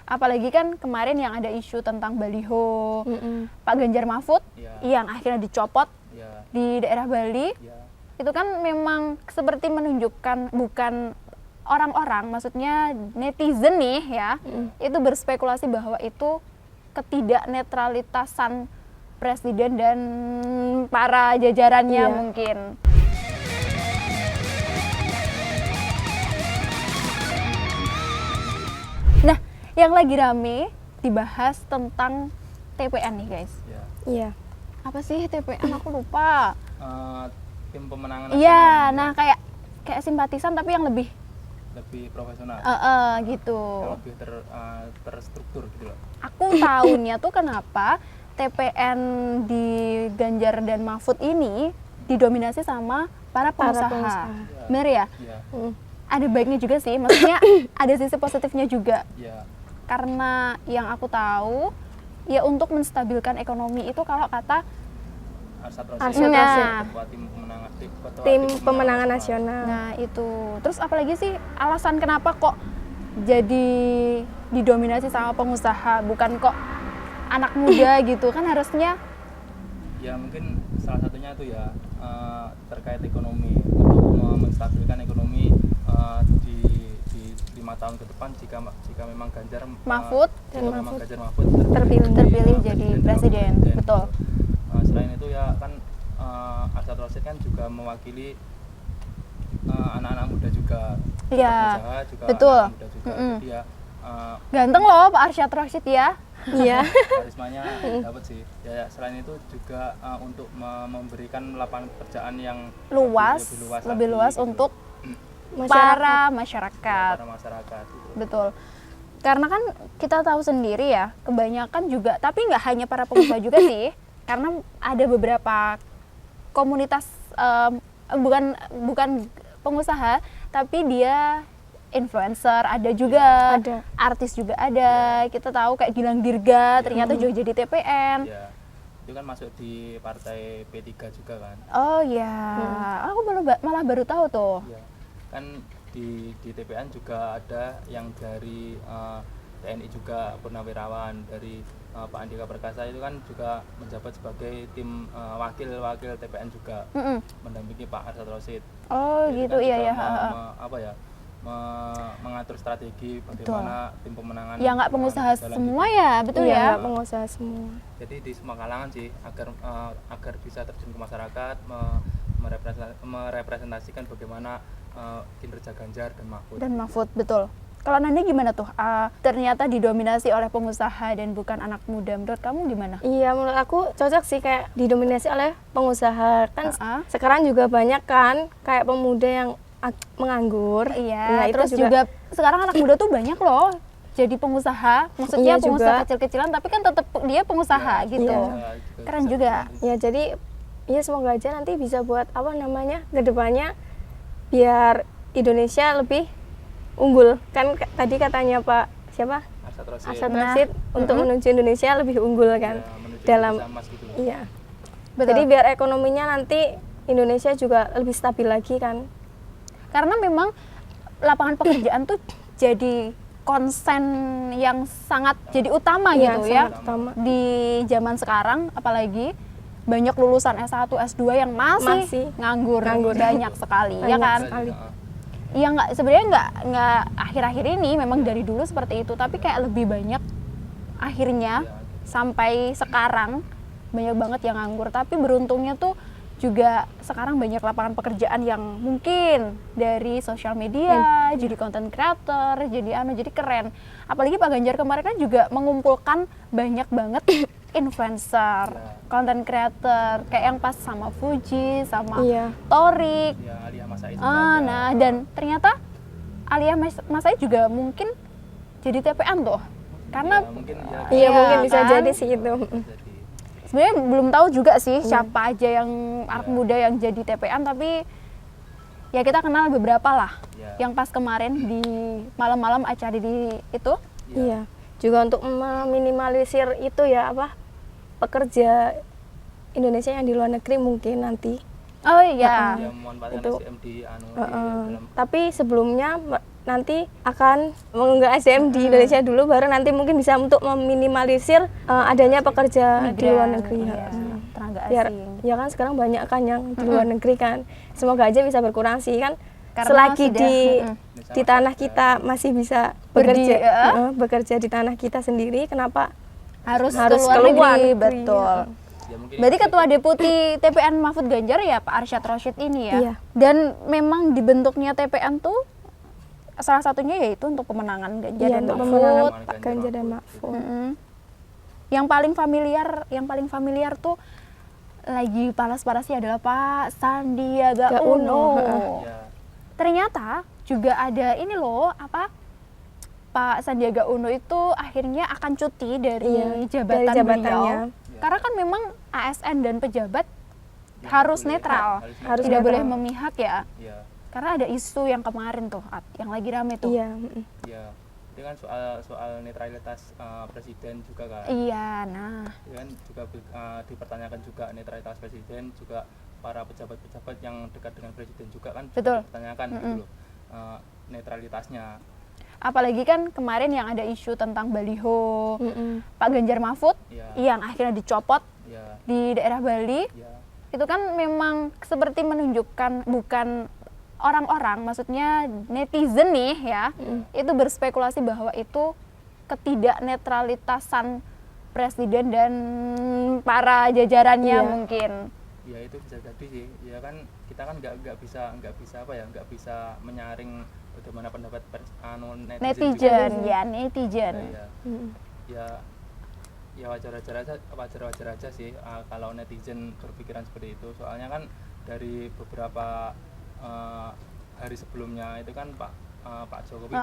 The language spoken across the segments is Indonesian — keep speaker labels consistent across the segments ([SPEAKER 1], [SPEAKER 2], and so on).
[SPEAKER 1] apalagi kan kemarin yang ada isu tentang baliho Pak Ganjar Mahfud yang akhirnya dicopot di daerah Bali. Itu kan memang seperti menunjukkan bukan orang-orang, maksudnya netizen nih ya, itu berspekulasi bahwa itu ketidaknetralitasan presiden dan para jajarannya mungkin. Nah, yang lagi rame dibahas tentang TPN nih guys.
[SPEAKER 2] Iya.
[SPEAKER 1] Apa sih TPN? Aku lupa.
[SPEAKER 3] Tim pemenangan nasional.
[SPEAKER 1] Iya, nah kayak simpatisan tapi yang lebih
[SPEAKER 3] profesional.
[SPEAKER 1] Gitu.
[SPEAKER 3] Yang lebih terstruktur gitu loh.
[SPEAKER 1] Aku tahunya tuh kenapa TPN di Ganjar dan Mahfud ini didominasi sama para pengusaha. Bener ya?
[SPEAKER 3] Iya.
[SPEAKER 1] Ada baiknya juga sih, maksudnya ada sisi positifnya juga.
[SPEAKER 3] Iya.
[SPEAKER 1] Karena yang aku tahu, ya untuk menstabilkan ekonomi itu kalau kata
[SPEAKER 3] Arsyad
[SPEAKER 2] Arsyad
[SPEAKER 3] Rashid,
[SPEAKER 2] Rashid.
[SPEAKER 3] ketua
[SPEAKER 2] Tim pemenangan nasional.
[SPEAKER 1] Nah itu, terus apalagi sih alasan kenapa kok jadi didominasi sama pengusaha, bukan kok anak muda gitu, kan harusnya.
[SPEAKER 3] Ya mungkin salah satunya itu ya terkait ekonomi, untuk menstabilkan ekonomi di 5 tahun ke depan jika memang Ganjar
[SPEAKER 1] Mahfud terpilih jadi presiden. Betul.
[SPEAKER 3] Selain itu ya kan Arsyad Rashid kan juga mewakili anak-anak muda juga,
[SPEAKER 1] Iya,
[SPEAKER 3] pengusaha juga,
[SPEAKER 1] betul.
[SPEAKER 3] anak muda juga. Jadi ya
[SPEAKER 1] Ganteng loh Pak Arsyad Rashid ya.
[SPEAKER 2] Iya.
[SPEAKER 3] karismanya dapat sih. Ya selain itu juga untuk memberikan lapangan pekerjaan yang
[SPEAKER 1] lebih luas
[SPEAKER 3] gitu.
[SPEAKER 1] untuk
[SPEAKER 2] Masyarakat.
[SPEAKER 1] para masyarakat.
[SPEAKER 3] Para masyarakat gitu.
[SPEAKER 1] Betul. Karena kan kita tahu sendiri ya, kebanyakan juga, tapi nggak hanya para pengusaha juga sih, karena ada beberapa komunitas bukan pengusaha, tapi dia influencer, ada juga, artis juga ada. Kita tahu kayak Gilang Dirga ternyata juga jadi TPN.
[SPEAKER 3] Ya, itu kan masuk di partai P3 juga kan.
[SPEAKER 1] Oh ya, aku malah baru tahu tuh.
[SPEAKER 3] Ya, kan di TPN juga ada yang dari TNI juga purnawirawan, dari Pak Andika Perkasa itu kan juga menjabat sebagai tim wakil TPN juga, mendampingi Pak Arsyad Rashid.
[SPEAKER 1] Oh
[SPEAKER 3] jadi
[SPEAKER 1] gitu,
[SPEAKER 3] kan
[SPEAKER 1] iya.
[SPEAKER 3] Mengatur strategi bagaimana tim pemenangan.
[SPEAKER 1] Ya nggak pengusaha semua ya, betul
[SPEAKER 2] ya.
[SPEAKER 1] ya.
[SPEAKER 2] Nggak pengusaha semua.
[SPEAKER 3] Jadi di semua kalangan sih, agar bisa terjun ke masyarakat, merepresentasikan bagaimana kinerja Ganjar dan
[SPEAKER 1] Mahfud. Betul. Kalau Nanda gimana tuh? Ternyata didominasi oleh pengusaha dan bukan anak muda. Menurut kamu gimana?
[SPEAKER 2] Iya, menurut aku cocok sih kayak didominasi oleh pengusaha. Kan sekarang juga banyak kan kayak pemuda yang menganggur.
[SPEAKER 1] Iya,
[SPEAKER 2] nah,
[SPEAKER 1] terus
[SPEAKER 2] itu
[SPEAKER 1] juga sekarang anak muda tuh banyak loh jadi pengusaha. Maksudnya pengusaha kecil-kecilan tapi kan tetap dia pengusaha gitu.
[SPEAKER 2] Iya.
[SPEAKER 1] Keren juga.
[SPEAKER 2] Ya, jadi ya semoga aja nanti bisa buat kedepannya biar Indonesia lebih unggul. Kan tadi katanya Pak siapa? Arsyad Rashid untuk menuju Indonesia lebih unggul kan. Dalam
[SPEAKER 3] gitu.
[SPEAKER 2] Iya.
[SPEAKER 1] Betul.
[SPEAKER 2] Jadi biar ekonominya nanti Indonesia juga lebih stabil lagi kan.
[SPEAKER 1] Karena memang lapangan pekerjaan tuh jadi konsen yang sangat jadi utama gitu ya.
[SPEAKER 2] Utama.
[SPEAKER 1] Di zaman sekarang apalagi banyak lulusan S1, S2 yang masih nganggur. Banyak sekali, ya kan? Iya, sebenarnya nggak akhir-akhir ini, memang dari dulu seperti itu, tapi kayak lebih banyak akhirnya sampai sekarang banyak banget yang nganggur. Tapi beruntungnya tuh juga sekarang banyak lapangan pekerjaan yang mungkin dari sosial media, jadi content creator, jadi keren. Apalagi Pak Ganjar kemarin kan juga mengumpulkan banyak banget influencer, content creator, kayak yang pas sama Fuji, sama Torik.
[SPEAKER 3] Alia Mas Said
[SPEAKER 1] nah, dan ternyata Alia Mas Said juga mungkin jadi TPN tuh. Karena
[SPEAKER 3] mungkin
[SPEAKER 2] mungkin bisa jadi sih itu.
[SPEAKER 1] Sebenarnya belum tahu juga sih siapa aja yang anak muda yang jadi TPN, tapi ya kita kenal beberapa lah. Yang pas kemarin di malam-malam acara di itu.
[SPEAKER 2] Iya. Juga untuk meminimalisir itu ya pekerja Indonesia yang di luar negeri mungkin nanti.
[SPEAKER 1] Oh iya.
[SPEAKER 3] Memanfaatkan SDM di dalam.
[SPEAKER 2] Tapi sebelumnya nanti akan mengunggah SDM di Indonesia dulu, baru nanti mungkin bisa untuk meminimalisir adanya pekerja di luar negeri.
[SPEAKER 1] Tenaga
[SPEAKER 2] Biar,
[SPEAKER 1] asing.
[SPEAKER 2] ya kan sekarang banyak kan yang di luar negeri kan. Semoga aja bisa berkurang sih kan.
[SPEAKER 1] Karena
[SPEAKER 2] Selagi di tanah kita masih bisa bekerja di tanah kita sendiri, kenapa
[SPEAKER 1] harus
[SPEAKER 2] keluar
[SPEAKER 1] negeri,
[SPEAKER 2] negeri?
[SPEAKER 1] betul.
[SPEAKER 3] Ya, mungkin
[SPEAKER 1] Berarti Ketua Deputi TPN Mahfud Ganjar ya Pak Arsyad Rashid ini ya.
[SPEAKER 2] Iya.
[SPEAKER 1] Dan memang dibentuknya TPN tuh salah satunya yaitu untuk pemenangan Ganjar dan
[SPEAKER 2] untuk
[SPEAKER 1] Mahfud.
[SPEAKER 2] pemenangan Pak Ganjar dan Mahfud.
[SPEAKER 1] Yang paling familiar tuh lagi panas-panasnya adalah Pak Sandiaga Uno.
[SPEAKER 3] ya,
[SPEAKER 1] Ternyata juga ada ini loh, Pak Sandiaga Uno itu akhirnya akan cuti dari jabatan
[SPEAKER 2] jabatannya.
[SPEAKER 1] beliau. Karena kan memang ASN dan pejabat harus netral,
[SPEAKER 2] harus
[SPEAKER 1] tidak boleh
[SPEAKER 2] netral.
[SPEAKER 1] memihak ya.
[SPEAKER 3] ya,
[SPEAKER 1] Karena ada isu yang kemarin tuh, yang lagi rame tuh.
[SPEAKER 2] Iya.
[SPEAKER 3] ya. Itu kan soal netralitas presiden juga kan.
[SPEAKER 1] Iya, nah.
[SPEAKER 3] Itu kan juga dipertanyakan juga netralitas presiden, juga para pejabat-pejabat yang dekat dengan presiden juga kan
[SPEAKER 1] Betul.
[SPEAKER 3] dipertanyakan gitu loh, netralitasnya.
[SPEAKER 1] Apalagi kan kemarin yang ada isu tentang baliho Pak Ganjar Mahfud yang akhirnya dicopot di daerah Bali. Itu kan memang seperti menunjukkan bukan orang-orang, maksudnya netizen nih ya, itu berspekulasi bahwa itu ketidaknetralitasan presiden dan para jajarannya mungkin.
[SPEAKER 3] Ya itu bisa jadi sih, ya kan kita kan nggak bisa menyaring bagaimana pendapat netizen juga.
[SPEAKER 1] Netizen.
[SPEAKER 3] Ya wajar aja sih kalau netizen berpikiran seperti itu. Soalnya kan dari beberapa hari sebelumnya itu kan Pak Jokowi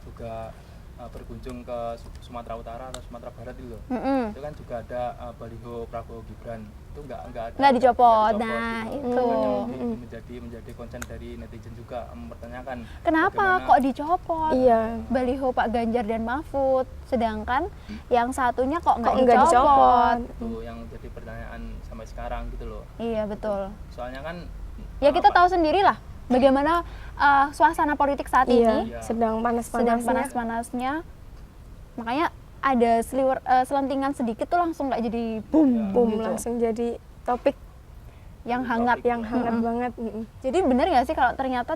[SPEAKER 3] juga berkunjung ke Sumatera Utara atau Sumatera Barat itu loh. Itu kan juga ada baliho Prabowo Gibran, itu nggak
[SPEAKER 1] dicopot.
[SPEAKER 3] Nah
[SPEAKER 1] itu
[SPEAKER 3] menjadi konsen dari netizen juga mempertanyakan
[SPEAKER 1] kenapa kok dicopot baliho Pak Ganjar dan Mahfud, sedangkan yang satunya kok nggak dicopot.
[SPEAKER 3] Itu yang jadi pertanyaan sampai sekarang gitu loh.
[SPEAKER 1] Iya betul.
[SPEAKER 3] Soalnya kan
[SPEAKER 1] ya kita tahu sendirilah bagaimana suasana politik saat ini
[SPEAKER 2] sedang
[SPEAKER 1] panas-panasnya. Makanya ada selentingan sedikit tuh langsung nggak jadi boom gitu.
[SPEAKER 2] Langsung jadi topik
[SPEAKER 1] yang hangat
[SPEAKER 2] banget.
[SPEAKER 1] Jadi benar nggak sih kalau ternyata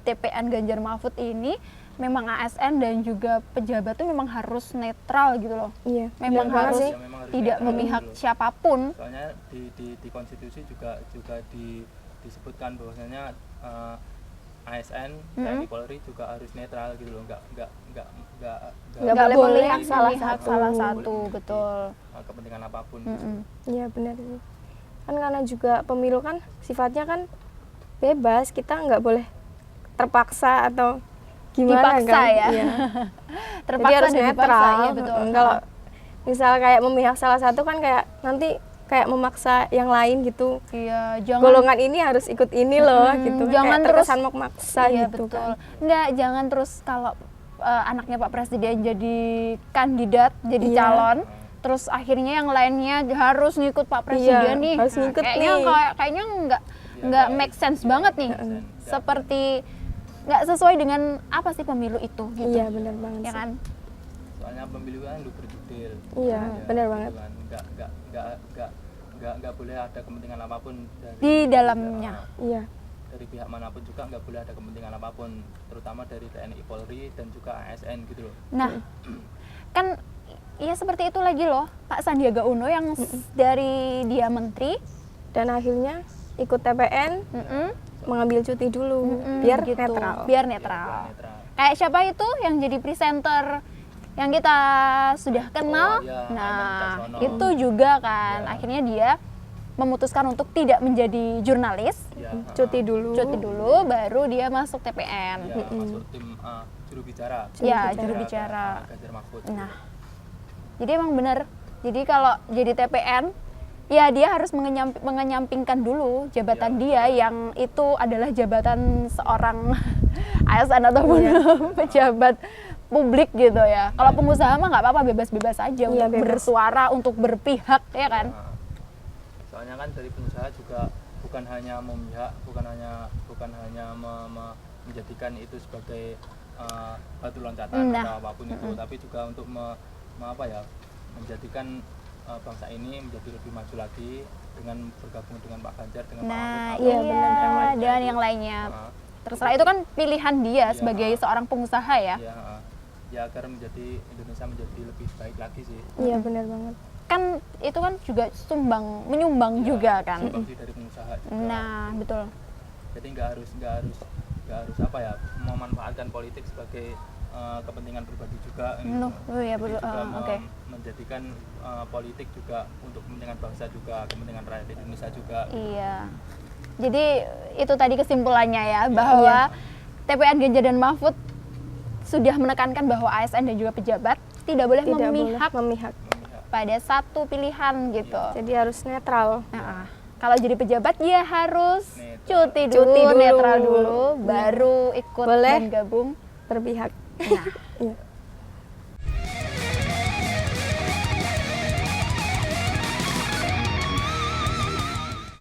[SPEAKER 1] TPN Ganjar Mahfud ini memang ASN dan juga pejabat tuh memang harus netral gitu loh.
[SPEAKER 2] Iya.
[SPEAKER 1] Memang harus tidak memihak siapapun.
[SPEAKER 3] Soalnya di konstitusi juga disebutkan bahwasanya ASN TNI Polri juga harus netral gitu loh,
[SPEAKER 1] nggak boleh salah satu betul
[SPEAKER 3] kepentingan apapun.
[SPEAKER 2] Iya benar sih. Kan karena juga pemilu kan sifatnya kan bebas, kita nggak boleh terpaksa atau gimana
[SPEAKER 1] dipaksa
[SPEAKER 2] kan?
[SPEAKER 1] Ya.
[SPEAKER 2] Iya.
[SPEAKER 1] Terpaksa
[SPEAKER 2] jadi harus
[SPEAKER 1] dan
[SPEAKER 2] netral.
[SPEAKER 1] Dipaksa, ya, betul.
[SPEAKER 2] Kalau misal kayak memihak salah satu kan kayak nanti kayak memaksa yang lain gitu.
[SPEAKER 1] Iya,
[SPEAKER 2] golongan ini harus ikut ini loh gitu.
[SPEAKER 1] Jangan
[SPEAKER 2] kayak terkesan memaksa
[SPEAKER 1] betul.
[SPEAKER 2] gitu kan.
[SPEAKER 1] Enggak, jangan terus kalau anaknya Pak Presiden jadi kandidat, jadi calon, terus akhirnya yang lainnya harus ngikut Pak Presiden nih.
[SPEAKER 2] Harus ngikut
[SPEAKER 1] kayaknya enggak make sense banget nih. Seperti nggak sesuai dengan apa sih pemilu itu gitu.
[SPEAKER 2] Iya, benar banget.
[SPEAKER 1] Ya kan?
[SPEAKER 3] Soalnya pemilu kan lu berjudil.
[SPEAKER 2] Iya, benar banget.
[SPEAKER 3] Nggak boleh ada kepentingan apapun
[SPEAKER 1] di dalamnya.
[SPEAKER 2] Iya.
[SPEAKER 3] Dari pihak manapun juga nggak boleh ada kepentingan apapun, terutama dari TNI Polri dan juga ASN gitu loh.
[SPEAKER 1] Nah, kan ya seperti itu lagi loh Pak Sandiaga Uno yang dari dia menteri
[SPEAKER 2] dan akhirnya ikut TPN mengambil cuti dulu biar
[SPEAKER 1] gitu.
[SPEAKER 2] netral.
[SPEAKER 1] Biar netral. Kayak siapa itu yang jadi presenter yang kita sudah kenal? Nah, itu juga kan akhirnya dia memutuskan untuk tidak menjadi jurnalis,
[SPEAKER 2] cuti dulu,
[SPEAKER 1] baru dia masuk TPN.
[SPEAKER 3] Masuk tim juru bicara.
[SPEAKER 1] Ya, juru bicara.
[SPEAKER 3] Ganjar Mahfud.
[SPEAKER 1] Nah, jadi emang benar. Jadi kalau jadi TPN, ya dia harus mengenyampingkan dulu jabatan dia yang itu adalah jabatan seorang ASN ataupun pejabat publik gitu ya. Kalau pengusaha mah nggak apa-apa, bebas-bebas aja untuk bersuara, untuk berpihak, ya kan?
[SPEAKER 3] Soalnya kan dari pengusaha juga bukan hanya memihak, bukan hanya menjadikan itu sebagai batu loncatan atau apapun itu, tapi juga untuk menjadikan bangsa ini menjadi lebih maju lagi dengan bergabung dengan Pak Ganjar, dengan Pak Mahfud,
[SPEAKER 1] dan yang lainnya. Terserah, itu kan pilihan dia sebagai seorang pengusaha ya.
[SPEAKER 3] Ya agar Indonesia menjadi lebih baik lagi sih.
[SPEAKER 2] Iya benar banget.
[SPEAKER 1] Kan itu kan juga menyumbang juga kan.
[SPEAKER 3] Konsumsi dari pengusaha juga.
[SPEAKER 1] Nah betul.
[SPEAKER 3] Jadi nggak harus memanfaatkan politik sebagai kepentingan pribadi juga. Menjadikan politik juga untuk kepentingan bangsa juga, kepentingan rakyat Indonesia juga.
[SPEAKER 1] Iya. Jadi itu tadi kesimpulannya ya, bahwa TPN Ganjar dan Mahfud sudah menekankan bahwa ASN dan juga pejabat tidak boleh memihak pada satu pilihan gitu.
[SPEAKER 2] Jadi harus netral.
[SPEAKER 1] Kalau jadi pejabat ya harus cuti dulu, netral dulu, baru ikut dan gabung
[SPEAKER 2] berpihak.
[SPEAKER 1] Nah,